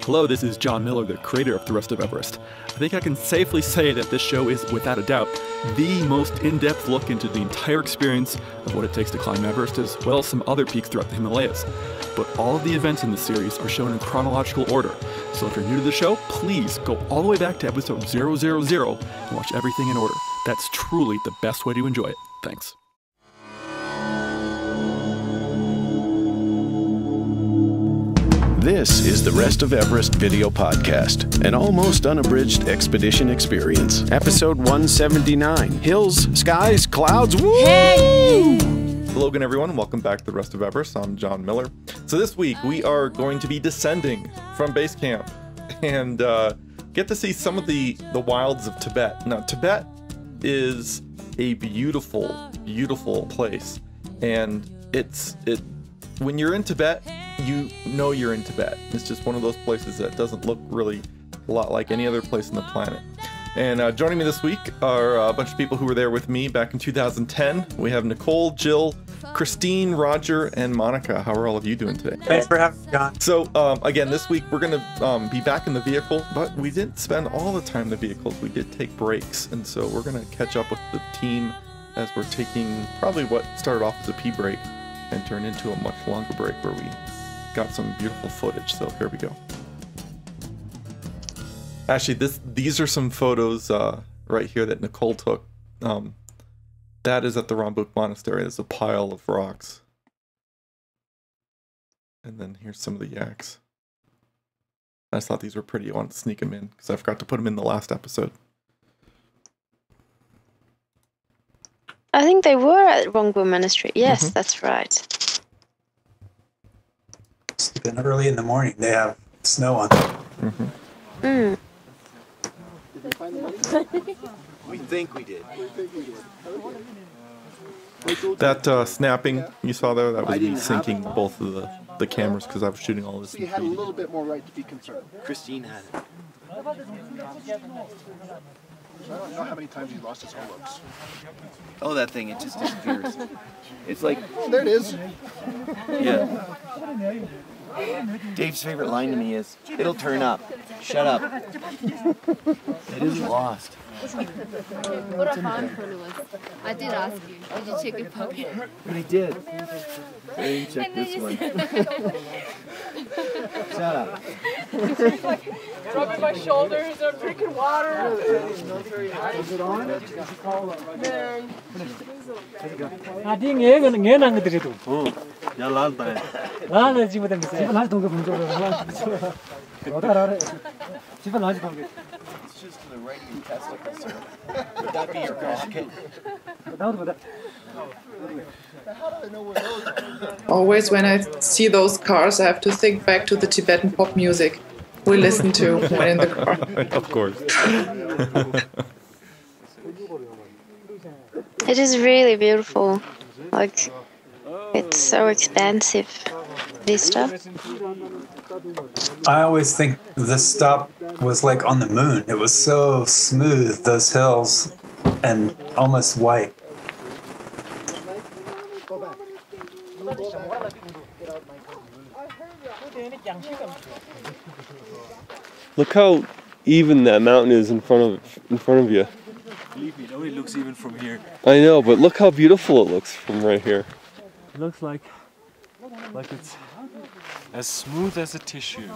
Hello, this is John Miller, the creator of The Rest of Everest. I think I can safely say that this show is, without a doubt, the most in-depth look into the entire experience of what it takes to climb Everest, as well as some other peaks throughout the Himalayas. But all of the events in this series are shown in chronological order, so if you're new to the show, please go all the way back to episode 000 and watch everything in order. That's truly the best way to enjoy it. Thanks. This is the Rest of Everest video podcast, an almost unabridged expedition experience. Episode 179, Hills, Skies, Clouds, Woo! Hey! Hello again, everyone, and welcome back to the Rest of Everest. I'm John Miller. So this week we are going to be descending from base camp and get to see some of the wilds of Tibet. Now, Tibet is a beautiful, beautiful place, and when you're in Tibet, you know you're in Tibet. It's just one of those places that doesn't look really a lot like any other place on the planet. And joining me this week are a bunch of people who were there with me back in 2010. We have Nicole, Jill, Christine, Roger, and Monica. How are all of you doing today? Thanks for having me, John. So again, this week we're going to be back in the vehicle, but we didn't spend all the time in the vehicles. We did take breaks, and so we're going to catch up with the team as we're taking probably what started off as a pee break and turned into a much longer break where we got some beautiful footage. So here we go. Actually, these are some photos right here that Nicole took. That is at the Rambuk Monastery. There's a pile of rocks. And then here's some of the yaks. I just thought these were pretty. I wanted to sneak them in because I forgot to put them in the last episode. I think they were at Rambuk Monastery. Yes, that's right. It's been early in the morning. They have snow on them. We think we did. That snapping you saw there, that was me syncing both of the cameras because I was shooting all this. He had a little bit more right to be concerned. Christine had it. I don't know how many times he lost his hooks. Oh, that thing, it just disappears. It's like... Oh, there it is. Yeah. Dave's favorite line to me is, it'll turn up. Shut up. It isn't lost. What a fun photo was. I did ask you, did you check your pocket? But I did. I didn't check this one. Shut up. Rubbing my shoulders, I'm drinking water. Is it on? It's just to the right of your testicle, sir. Would that be your pocket? Always when I see those cars, I have to think back to the Tibetan pop music we listen to when in the car. Of course. It is really beautiful. Like, it's so expansive, vista. I always think this stop was like on the moon. It was so smooth, those hills, and almost white. Look how even that mountain is in front of you. Believe me, it only looks even from here. I know, but look how beautiful it looks from right here. It looks like it's as smooth as a tissue.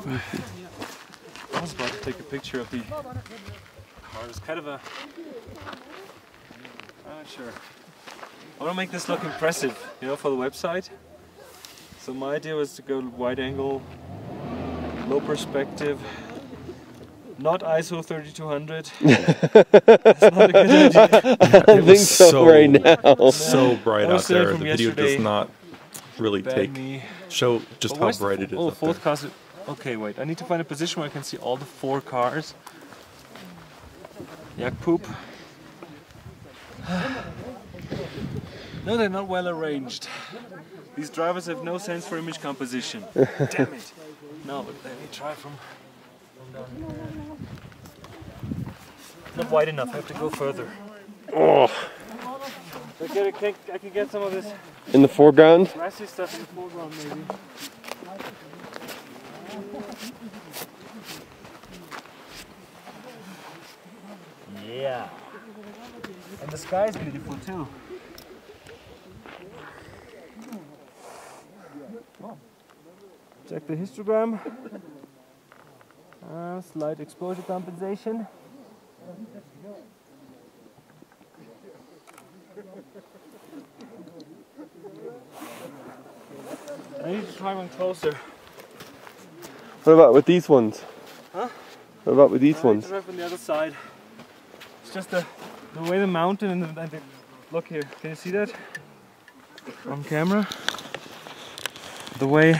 I was about to take a picture of the car. It's kind of a... I'm not sure. I want to make this look impressive, you know, for the website. So my idea was to go wide angle, low perspective, not ISO 3200. That's not a good idea. I don't think so right now. So bright out there. The video yesterday. does not really show just how bright it is. Oh, up there. fourth car. Okay, wait. I need to find a position where I can see all the 4 cars. Yak poop. No, they're not well arranged. These drivers have no sense for image composition. Damn it. No, but let me try from down here. Not wide enough, I have to go further. Oh. I can get some of this in the foreground. grassy stuff in the foreground, maybe. Yeah. And the sky is beautiful too. Check the histogram. Slight exposure compensation. I need to try one closer. What about with these ones? Huh? What about with these ones? Right on the other side. It's just the way the mountain and the look here. Can you see that on camera? The way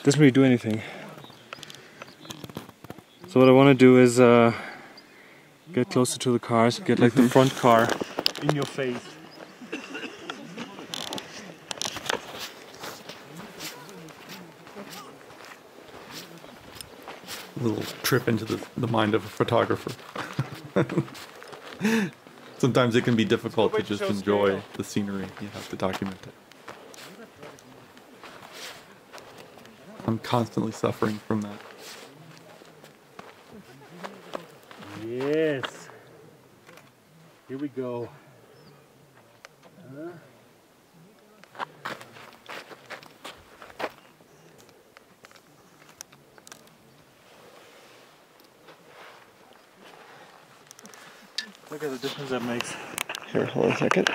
doesn't really do anything. So what I want to do is get closer to the cars, get like the front car in your face. Little trip into the mind of a photographer. Sometimes it can be difficult to just enjoy the scenery. You have to document it. I'm constantly suffering from that. Yes. Here we go. Look at the difference that makes. Here, hold on a second.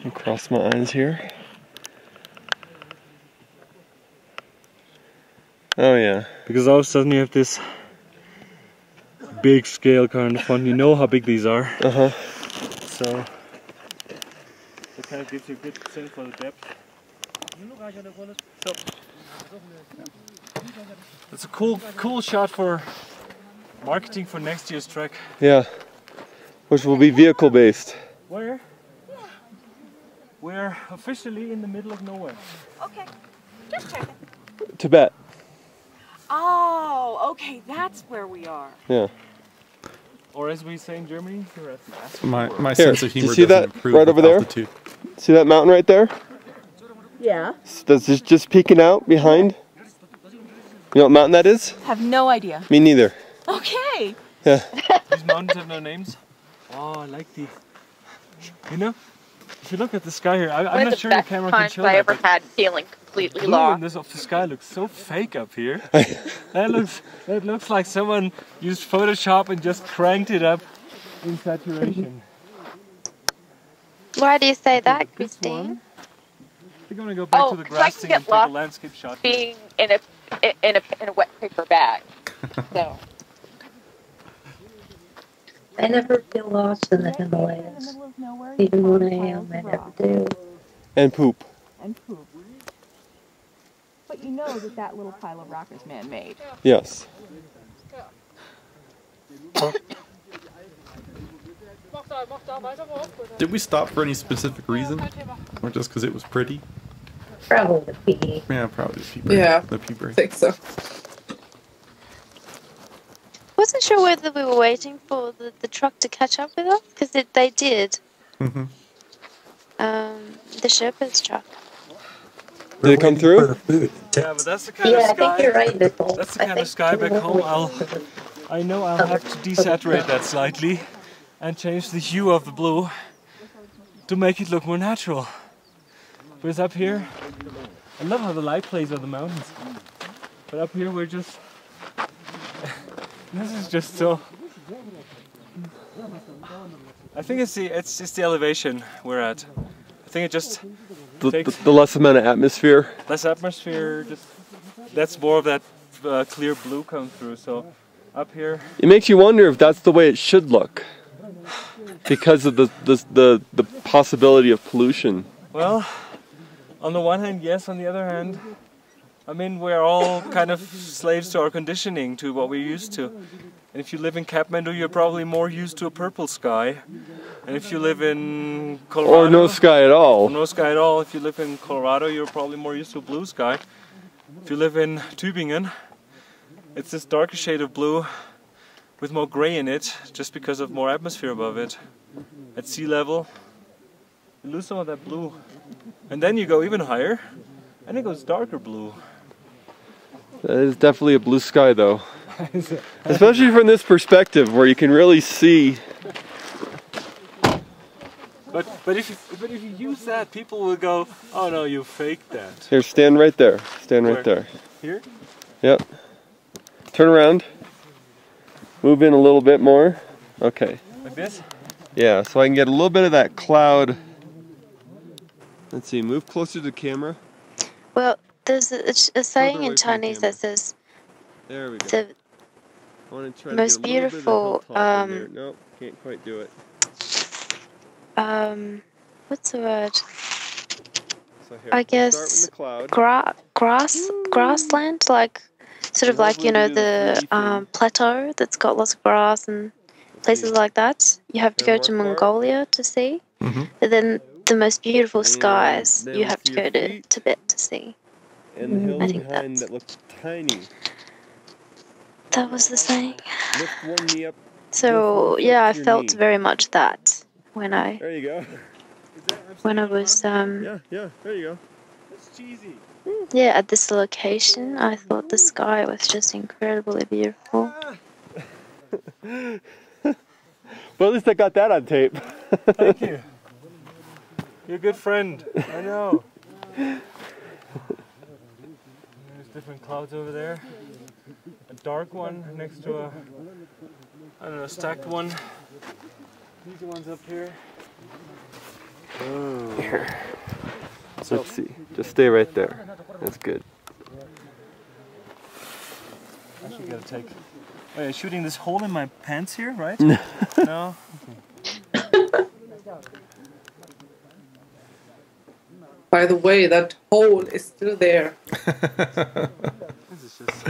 I'll cross my eyes here. Oh yeah. Because all of a sudden you have this big scale car in the front. You know how big these are. Uh-huh. So it kind of gives you a good sense for the depth. So it's a cool shot for marketing for next year's trek. Yeah. Which will be vehicle based. Where? We're officially in the middle of nowhere. Okay, just checking. Tibet. Oh, okay, that's where we are. Yeah. Or as we say in Germany, you're at the ass. My sense of humor do you see doesn't that improve right over there? altitude. See that mountain right there? Yeah. That's just peeking out behind. You know what mountain that is? Have no idea. Me neither. Okay. Yeah. These mountains have no names. Oh, I like the. You know, if you look at the sky here, I'm not sure your camera can show that. I ever had feeling completely Blue lost. in this of the sky looks so fake up here. that looks like someone used Photoshop and just cranked it up in saturation. Why do you say that, Christine? We're gonna go back to the grass thing and take a landscape shot. Being in a wet paper bag. So. I never feel lost in the Himalayas. Even when I am, I never do. And poop. And poop. But you know that little pile of rock is man-made. Yes. Did we stop for any specific reason? Or just because it was pretty? Probably the pee. Yeah, probably the pee break. Yeah, the pee break. I think so. Wasn't sure whether we were waiting for the truck to catch up with us, because they did. Mm-hmm. The Sherpa's truck. Did it come through? Yeah, but that's the kind of sky. I think you're right, Nicole. That's the kind of sky back home. I know I'll have to desaturate that slightly and change the hue of the blue to make it look more natural. Whereas up here, I love how the light plays on the mountains. But up here we're just. This is just so. I think it's just the elevation we're at. I think it just the less amount of atmosphere. Less atmosphere, just that's more of that clear blue comes through. So up here, it makes you wonder if that's the way it should look, because of the possibility of pollution. Well, on the one hand, yes. On the other hand, I mean, we're all kind of slaves to our conditioning, to what we're used to. And if you live in Kathmandu, you're probably more used to a purple sky. And if you live in Colorado... Or no sky at all. Or no sky at all. If you live in Colorado, you're probably more used to a blue sky. If you live in Tübingen, it's this darker shade of blue with more gray in it, just because of more atmosphere above it. At sea level, you lose some of that blue. And then you go even higher, and it goes darker blue. That is definitely a blue sky, though. Especially from this perspective where you can really see. But if you use that, people will go, oh no, you faked that. Here, stand right there. Stand right Where? there. Here? Yep. Turn around. Move in a little bit more. Okay. Like this? Yeah, so I can get a little bit of that cloud. Let's see, move closer to the camera. Well, there's a saying in Chinese that says there we go. the I want to try most to get a little beautiful bit of the hilltop in there. Nope, can't quite do it. what's the word? So here, I we'll guess start with the cloud. grassland, like sort of like, you know, the plateau that's got lots of grass and places like that. You have to go to Mongolia to see. But then the most beautiful skies you have to go to Tibet to see. And the hills I think behind that look tiny. that was the saying. Lift one knee up. So yeah, I felt very much that when I There you go. was Yeah, there you go. That's cheesy. yeah, at this location. I thought the sky was just incredibly beautiful. Well, at least I got that on tape. Thank you. You're a good friend. I know. There's different clouds over there. A dark one next to a, I don't know, stacked one. These ones up here. Oh. Here. Let's see. Just stay right there. That's good. Actually, gotta take. Oh, yeah, shooting this hole in my pants here, right? No. Okay. By the way, that hole is still there. This is just.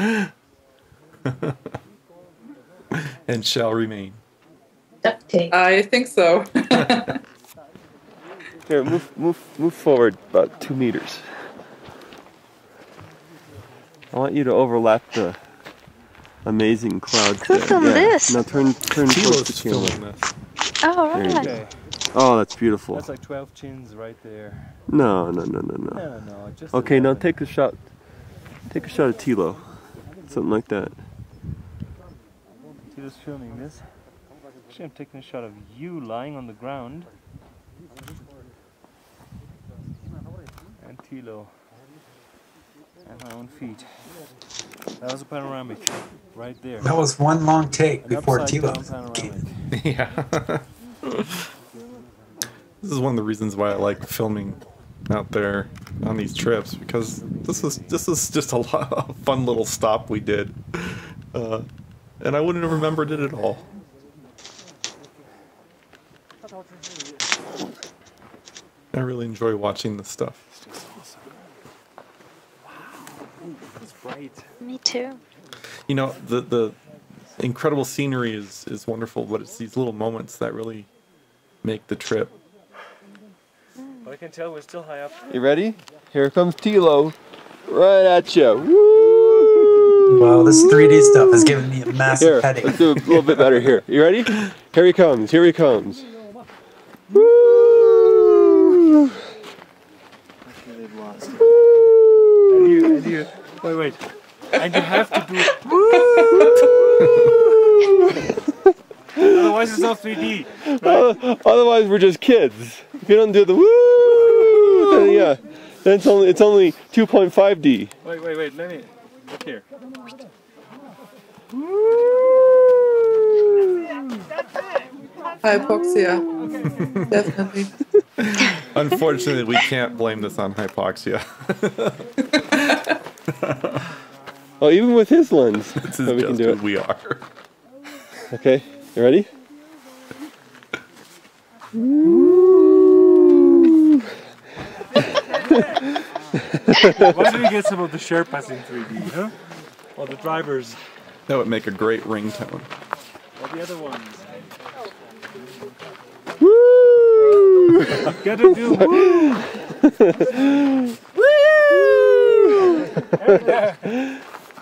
And shall remain. Duct tape. I think so. Here, move forward about 2 meters. I want you to overlap the amazing clouds Who there. filmed this? Now turn towards the camera. Oh, There you right. go. Oh, that's beautiful. That's like 12 chins right there. No. No, just. Okay, now take a shot. Take a shot of Tilo. Something like that. Tilo's filming this. Actually, I'm taking a shot of you lying on the ground. And Tilo. And my own feet. That was a panoramic. Right there. That was one long take An before upside Tilo. down panoramic. Yeah. This is one of the reasons why I like filming out there on these trips, because this is just a fun little stop we did, and I wouldn't have remembered it at all. I really enjoy watching this stuff. It's bright. Me too. You know, the incredible scenery is wonderful, but it's these little moments that really make the trip. But I can tell we're still high up. You ready? Here comes Tilo. Right at you. Woo! Wow, this 3D stuff is giving me a massive headache. Let's do a little bit better here. You ready? Here he comes. Here he comes. Woo! They've lost. And you. Wait. And you have to do. Otherwise, it's not 3D. Right? Otherwise, we're just kids. If you don't do the woo, then yeah, then it's only 2.5D. Wait. Let me look here. Hypoxia. Definitely. Unfortunately, we can't blame this on hypoxia. Oh, even with his lens, This is we just can do who it. we are. Okay, you ready? Why don't we get some of the Sherpas in 3D, huh? Or the drivers. That would make a great ringtone. Or the other ones. Woo! Gotta do woo! Woo!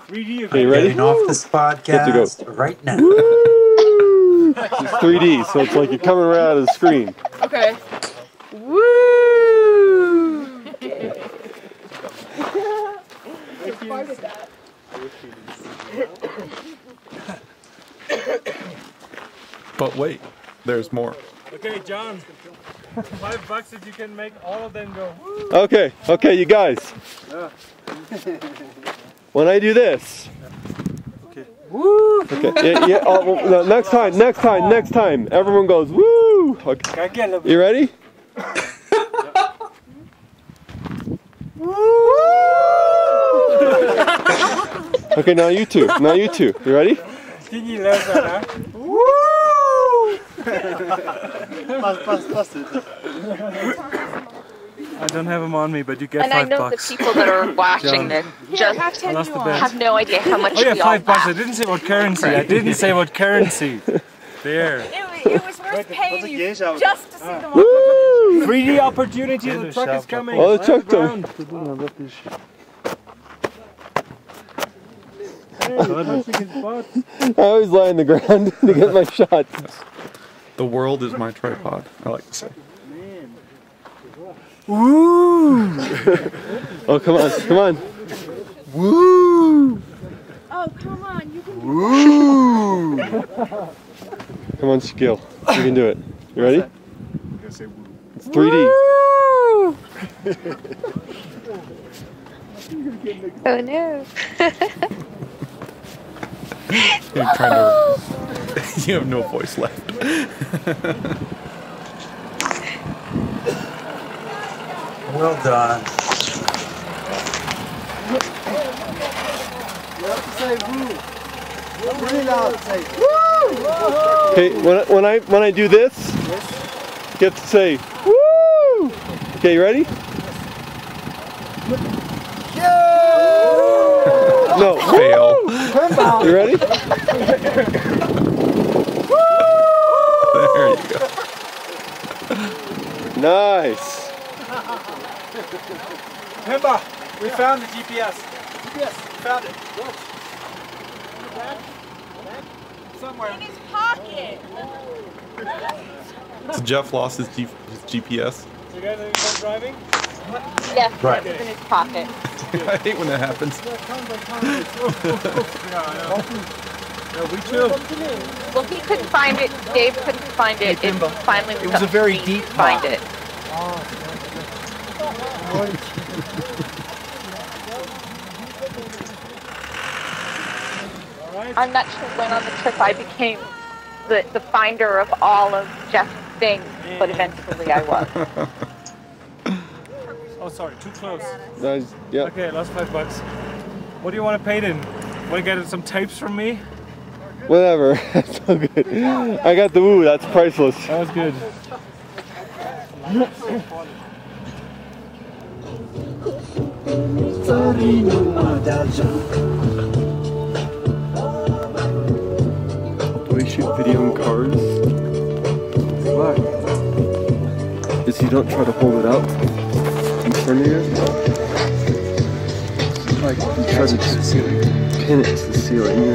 3D. Okay, you ready? Getting off this podcast right now. It's 3D, so it's like you're coming right out of the screen. Okay. Woo! But wait, there's more. Okay, John. $5 if you can make all of them go. Woo! Okay, you guys. When I do this. Okay. Woo! Okay. Yeah. Oh, well, no, next time. Everyone goes woo. Okay. You ready? Okay, now you two. You ready? I don't have them on me, but you get $5. And I know the people that are watching this just have no idea how much we all $5. I didn't say what currency. There. It was worth paying you just to see them. 3D opportunity, the truck is coming. Oh, the truck coming. I always lie on the ground to get my shots. The world is my tripod, I like to say. Woo! Oh, come on. Woo! Oh, come on, you can. Woo! Come on, Shaquille. You can do it. You ready? It's 3D. Oh no. You're trying to... You have no voice left. Well done. You have to say woo. Really loud. Say woo. Okay, when I do this, you have to say woo. Okay, you ready? No. Fail. You ready? There you go. Nice. Remember, we found the GPS. We found it. Somewhere. In his pocket. So Jeff lost his GPS. So you guys are still driving? Yes, Right. it's in his pocket. I hate when that happens. Yeah, we too. Well, he couldn't find it. Dave couldn't find it. It finally It was a very deep find pot. it. I'm not sure when on the trip I became the finder of all of Jeff's things, but eventually I was. Oh, sorry, too close. Yeah. Okay, last $5. What do you want to paint in? Want to get some tapes from me? Whatever. That's so good. I got the woo. That's priceless. That was good. Do we shoot video in cars? Why? Is you don't try to hold it out in front of you. Like you try to pin it to the ceiling.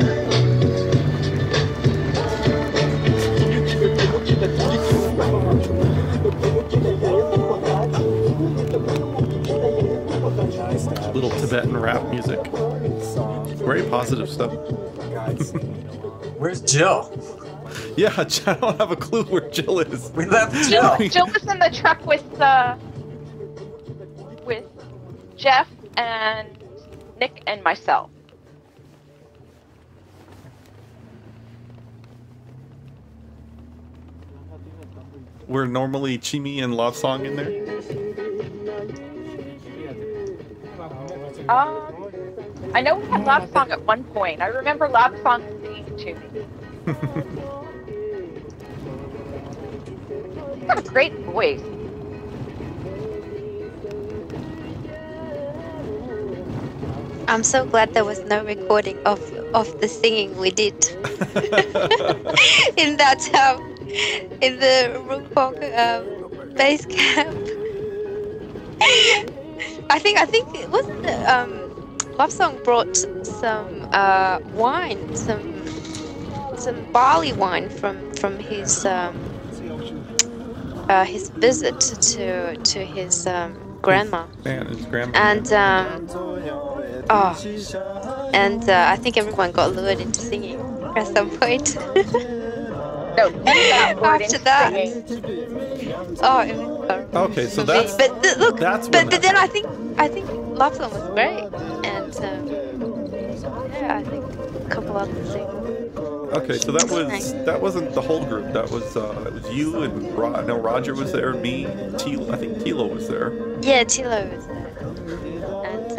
Little Tibetan rap music. Very positive stuff. Where's Jill? Yeah, I don't have a clue where Jill is. We left Jill. Jill was in the truck with Jeff and Nick and myself. Were normally Chimi and Love Song in there? I know we had Love Song at one point. I remember Love Song singing to me. He's got a great voice. I'm so glad there was no recording of the singing we did in that in the Wooo base camp. I think it was the Love Song brought some wine, some barley wine from his visit to his grandma. Man, his grandma. And I think everyone got lured into singing. at some point. No, after that. Oh, it was horrible. Okay, so for me. that's But look, that's but when then I think Lapland was great, and yeah, I think a couple other things. Okay, so that wasn't the whole group. That was it was you and Roger was there, me, Tilo. I think Tilo was there. Yeah, Tilo was there, and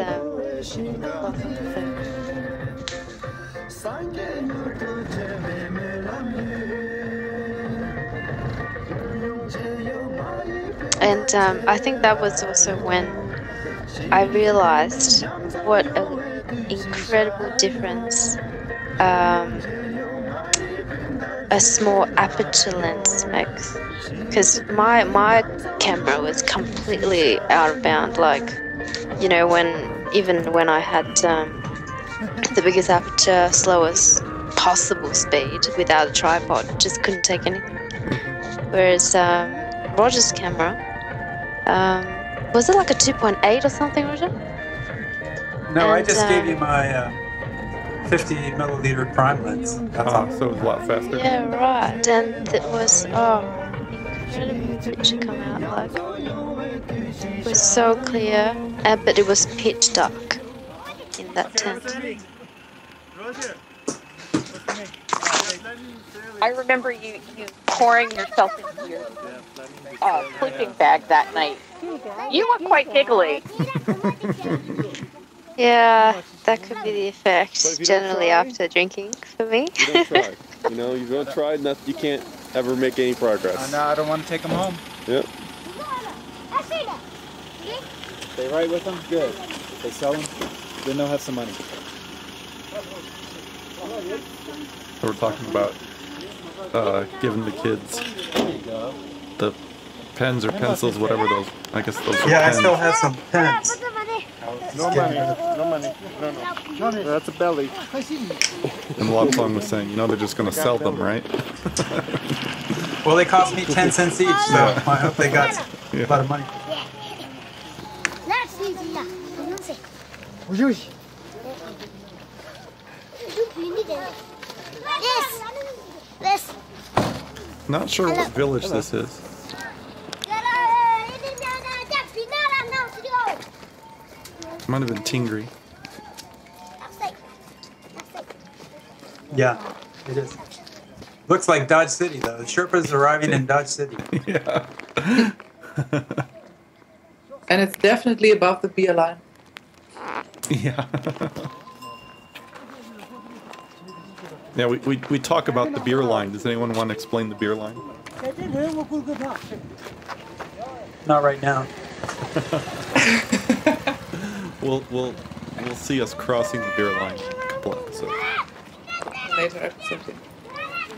lots of the And I think that was also when I realized what an incredible difference a small aperture lens makes. Because my camera was completely out of bound. Like, you know, even when I had the biggest aperture, slowest possible speed without a tripod, just couldn't take anything. Whereas Roger's camera, was it like a 2.8 or something, Roger? No, I just gave you my 50 milliliter prime lens. That's all. So it was a lot faster. Yeah, right. And it was incredible picture come out. Like, it was so clear, but it was pitch dark in that tent. I remember you pouring yourself into your sleeping bag that night. You were quite giggly. Yeah, that could be the effect generally after drinking for me. You don't try. You know, you don't try, you can't ever make any progress. No, I don't want to take them home. Yep. Stay right with them, good. If they sell them, then they'll have some money. So we're talking about giving the kids the pens or pencils, whatever those. I guess those. Yeah, are I pens. still have some pens. No money. No money. No. That's a belly. And Log Song was saying, you know, they're just going to sell them, right? Well, they cost me 10 cents each, so I hope they got a lot of money. Not sure what village this is. Might have been Tingri. Yeah, it is. Looks like Dodge City, though. The Sherpa's arriving in Dodge City. Yeah. And it's definitely above the beer line. Yeah. Yeah, we talk about the beer line. Does anyone want to explain the beer line? Not right now. We'll see us crossing the beer line in a couple episodes. Later episode.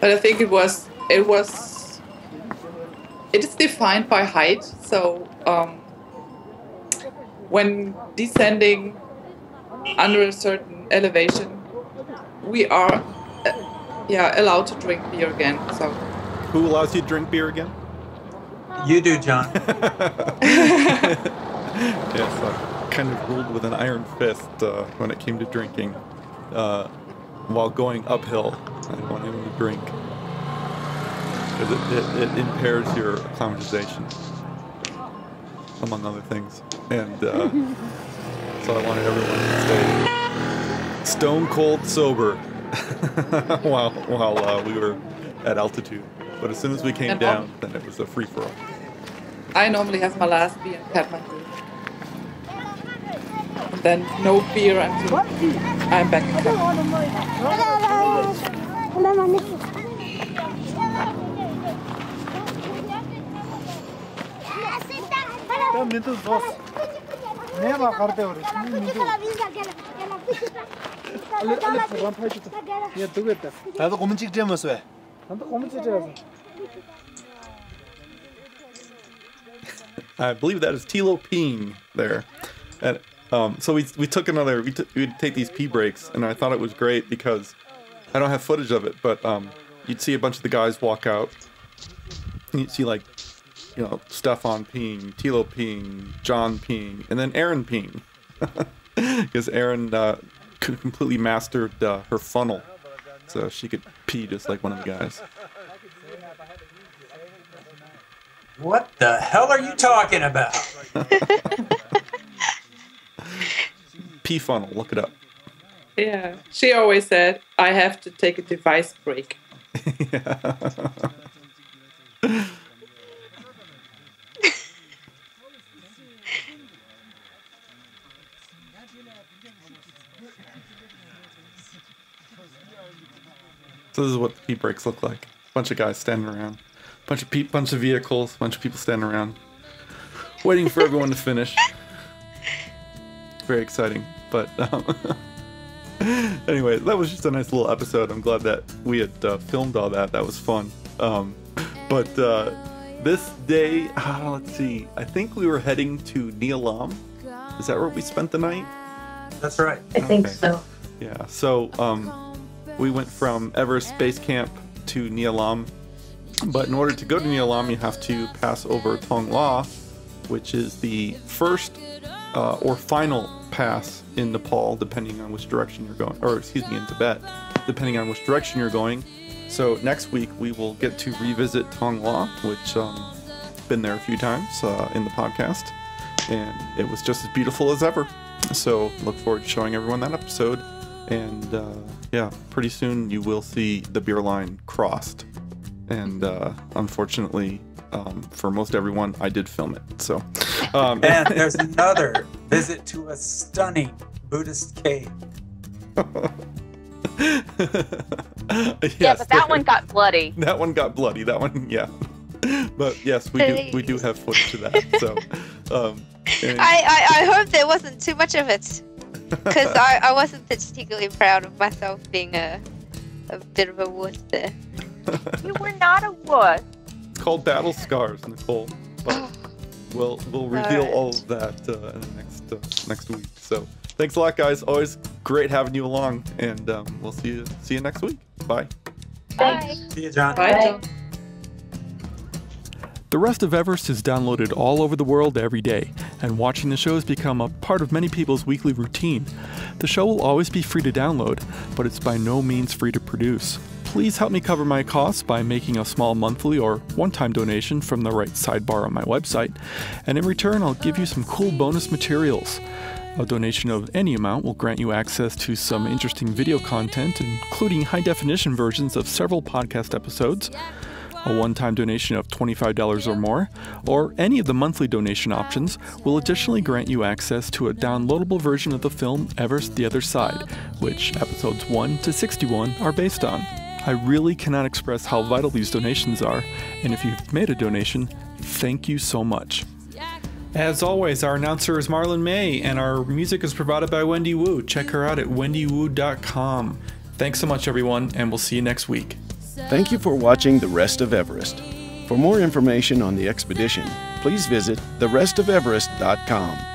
But I think it is defined by height. So when descending under a certain elevation, we are allowed to drink beer again. So who allows you to drink beer again? You do, John. Yes, I kind of ruled with an iron fist when it came to drinking. While going uphill, I didn't want anyone to drink. Because it impairs your acclimatization, among other things. And so I wanted everyone to stay stone cold sober while we were at altitude. But as soon as we came down, then it was a free-for-all. I normally have my last beer in Kathmandu. And then no beer until I'm back in Kathmandu. I believe that is Tilo peeing there. And so we'd take these pee breaks, and I thought it was great because I don't have footage of it, but you'd see a bunch of the guys walk out, and you'd see like, you know, Stefan peeing, Tilo peeing, John peeing, and then Erin peeing. Because Erin completely mastered her funnel. so she could pee just like one of the guys. What the hell are you talking about? Pee funnel, look it up. Yeah, she always said, I have to take a device break. Yeah. So this is what pee breaks look like. Bunch of guys standing around. Bunch of vehicles, bunch of people standing around. Waiting for everyone to finish. Very exciting. But anyway, that was just a nice little episode. I'm glad that we had filmed all that. That was fun. But this day, let's see. I think we were heading to Neelam. Is that where we spent the night? That's right. I think so. Yeah. So we went from Everest Base Camp to Neelam. But in order to go to Neelam, you have to pass over Tongla, which is the first or final pass in Nepal, depending on which direction you're going, or excuse me, in Tibet, depending on which direction you're going. So next week we will get to revisit Tongla, which been there a few times in the podcast, and it was just as beautiful as ever. So look forward to showing everyone that episode, and yeah, pretty soon you will see the beer line crossed. And unfortunately, for most everyone, I did film it. So, and there's another visit to a stunning Buddhist cave. Yes, yeah, but that one got bloody. That one got bloody. That one, yeah. But yes, we do have footage of that. So, I hope there wasn't too much of it, because I wasn't particularly proud of myself being a bit of a wuss there. You were not a wuss. It's called Battle Scars, Nicole. But we'll reveal all of that in the next week. So thanks a lot, guys. Always great having you along, and we'll see you next week. Bye. Bye. See you, John. Bye, John. The Rest of Everest is downloaded all over the world every day, and watching the show has become a part of many people's weekly routine. The show will always be free to download, but it's by no means free to produce. Please help me cover my costs by making a small monthly or one-time donation from the right sidebar on my website, and in return I'll give you some cool bonus materials. A donation of any amount will grant you access to some interesting video content, including high-definition versions of several podcast episodes. A one-time donation of $25 or more, or any of the monthly donation options, will additionally grant you access to a downloadable version of the film Everest the Other Side, which episodes 1 to 61 are based on. I really cannot express how vital these donations are, and if you've made a donation, thank you so much. As always, our announcer is Marlon May, and our music is provided by Wendy Wooo. Check her out at wendywoo.com. Thanks so much, everyone, and we'll see you next week. Thank you for watching The Rest of Everest. For more information on the expedition, please visit therestofeverest.com.